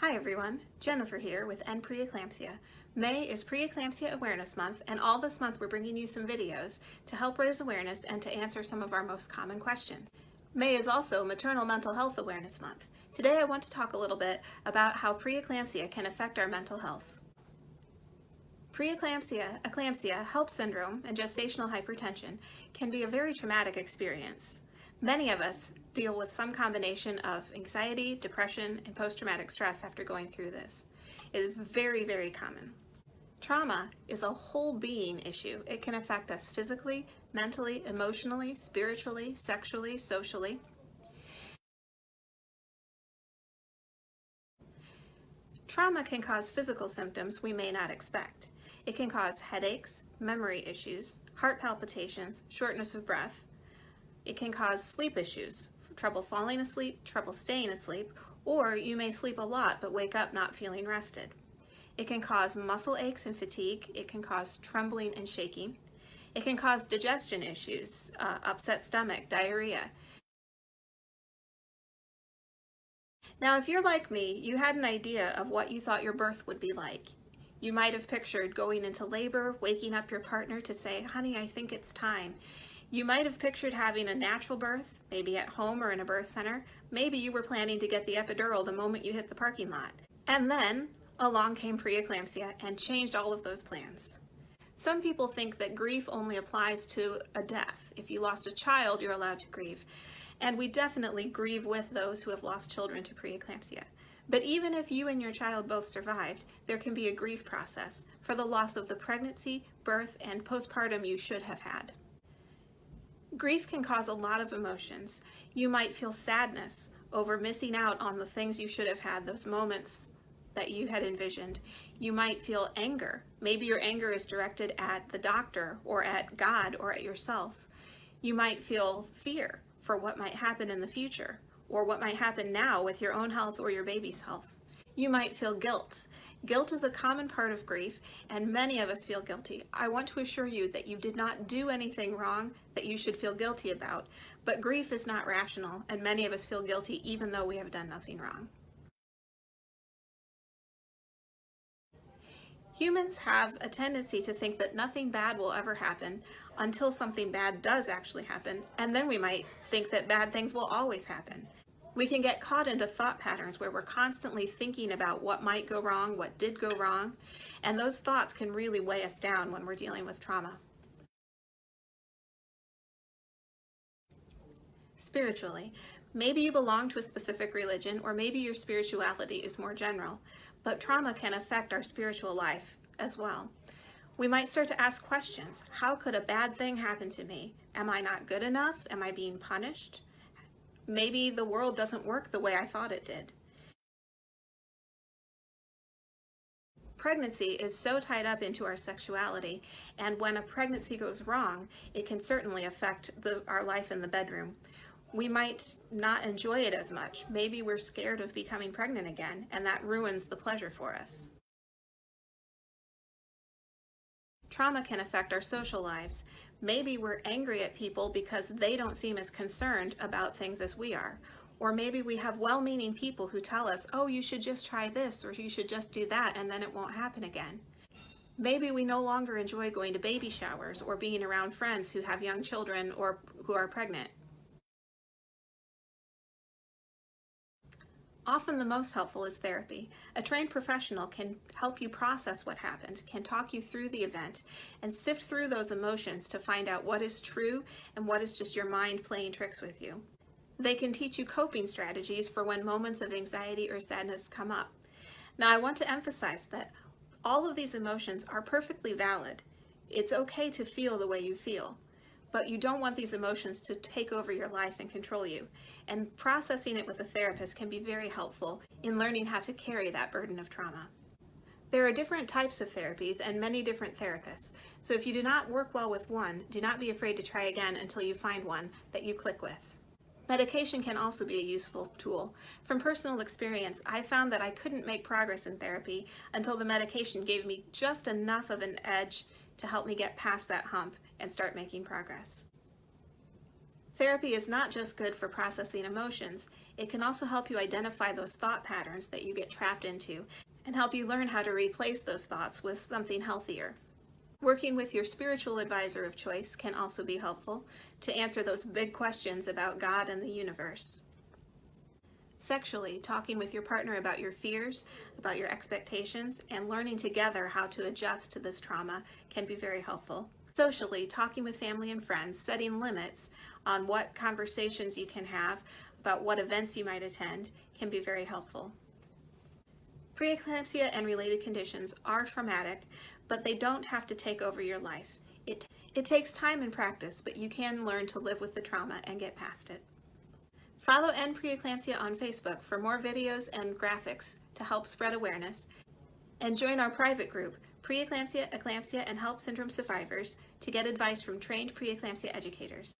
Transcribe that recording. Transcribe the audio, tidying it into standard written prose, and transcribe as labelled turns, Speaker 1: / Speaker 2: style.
Speaker 1: Hi everyone, Jennifer here with End Preeclampsia. May is Preeclampsia Awareness Month, and all this month we're bringing you some videos to help raise awareness and to answer some of our most common questions. May is also Maternal Mental Health Awareness Month. Today I want to talk a little bit about how preeclampsia can affect our mental health. Preeclampsia, eclampsia, HELLP syndrome, and gestational hypertension can be a very traumatic experience. Many of us deal with some combination of anxiety, depression, and post-traumatic stress after going through this. It is very, very common. Trauma is a whole being issue. It can affect us physically, mentally, emotionally, spiritually, sexually, socially. Trauma can cause physical symptoms we may not expect. It can cause headaches, memory issues, heart palpitations, shortness of breath. It can cause sleep issues, trouble falling asleep, trouble staying asleep, or you may sleep a lot but wake up not feeling rested. It can cause muscle aches and fatigue. It can cause trembling and shaking. It can cause digestion issues, upset stomach, diarrhea. Now, if you're like me, you had an idea of what you thought your birth would be like. You might have pictured going into labor, waking up your partner to say, "Honey, I think it's time." You might have pictured having a natural birth, maybe at home or in a birth center. Maybe you were planning to get the epidural the moment you hit the parking lot. And then along came preeclampsia and changed all of those plans. Some people think that grief only applies to a death. If you lost a child, you're allowed to grieve. And we definitely grieve with those who have lost children to preeclampsia. But even if you and your child both survived, there can be a grief process for the loss of the pregnancy, birth, and postpartum you should have had. Grief can cause a lot of emotions. You might feel sadness over missing out on the things you should have had, those moments that you had envisioned. You might feel anger. Maybe your anger is directed at the doctor or at God or at yourself. You might feel fear for what might happen in the future or what might happen now with your own health or your baby's health. You might feel guilt. Guilt is a common part of grief, and many of us feel guilty. I want to assure you that you did not do anything wrong that you should feel guilty about, but grief is not rational, and many of us feel guilty even though we have done nothing wrong. Humans have a tendency to think that nothing bad will ever happen until something bad does actually happen, and then we might think that bad things will always happen. We can get caught into thought patterns where we're constantly thinking about what might go wrong, what did go wrong, and those thoughts can really weigh us down when we're dealing with trauma. Spiritually, maybe you belong to a specific religion, or maybe your spirituality is more general, but trauma can affect our spiritual life as well. We might start to ask questions. How could a bad thing happen to me? Am I not good enough? Am I being punished? Maybe the world doesn't work the way I thought it did. Pregnancy is so tied up into our sexuality, and when a pregnancy goes wrong, it can certainly affect our life in the bedroom. We might not enjoy it as much. Maybe we're scared of becoming pregnant again, and that ruins the pleasure for us. Trauma can affect our social lives. Maybe we're angry at people because they don't seem as concerned about things as we are. Or maybe we have well-meaning people who tell us, "Oh, you should just try this," or "You should just do that, and then it won't happen again." Maybe we no longer enjoy going to baby showers or being around friends who have young children or who are pregnant. Often the most helpful is therapy. A trained professional can help you process what happened, can talk you through the event, and sift through those emotions to find out what is true and what is just your mind playing tricks with you. They can teach you coping strategies for when moments of anxiety or sadness come up. Now, I want to emphasize that all of these emotions are perfectly valid. It's okay to feel the way you feel, but you don't want these emotions to take over your life and control you. And processing it with a therapist can be very helpful in learning how to carry that burden of trauma. There are different types of therapies and many different therapists. So if you do not work well with one, do not be afraid to try again until you find one that you click with. Medication can also be a useful tool. From personal experience, I found that I couldn't make progress in therapy until the medication gave me just enough of an edge to help me get past that hump and start making progress. Therapy is not just good for processing emotions, it can also help you identify those thought patterns that you get trapped into and help you learn how to replace those thoughts with something healthier. Working with your spiritual advisor of choice can also be helpful to answer those big questions about God and the universe. Sexually, talking with your partner about your fears, about your expectations, and learning together how to adjust to this trauma can be very helpful. Socially, talking with family and friends, setting limits on what conversations you can have about what events you might attend can be very helpful. Preeclampsia and related conditions are traumatic, but they don't have to take over your life. It takes time and practice, but you can learn to live with the trauma and get past it. Follow End Preeclampsia on Facebook for more videos and graphics to help spread awareness, and join our private group, Preeclampsia, Eclampsia, and HELLP Syndrome Survivors, to get advice from trained preeclampsia educators.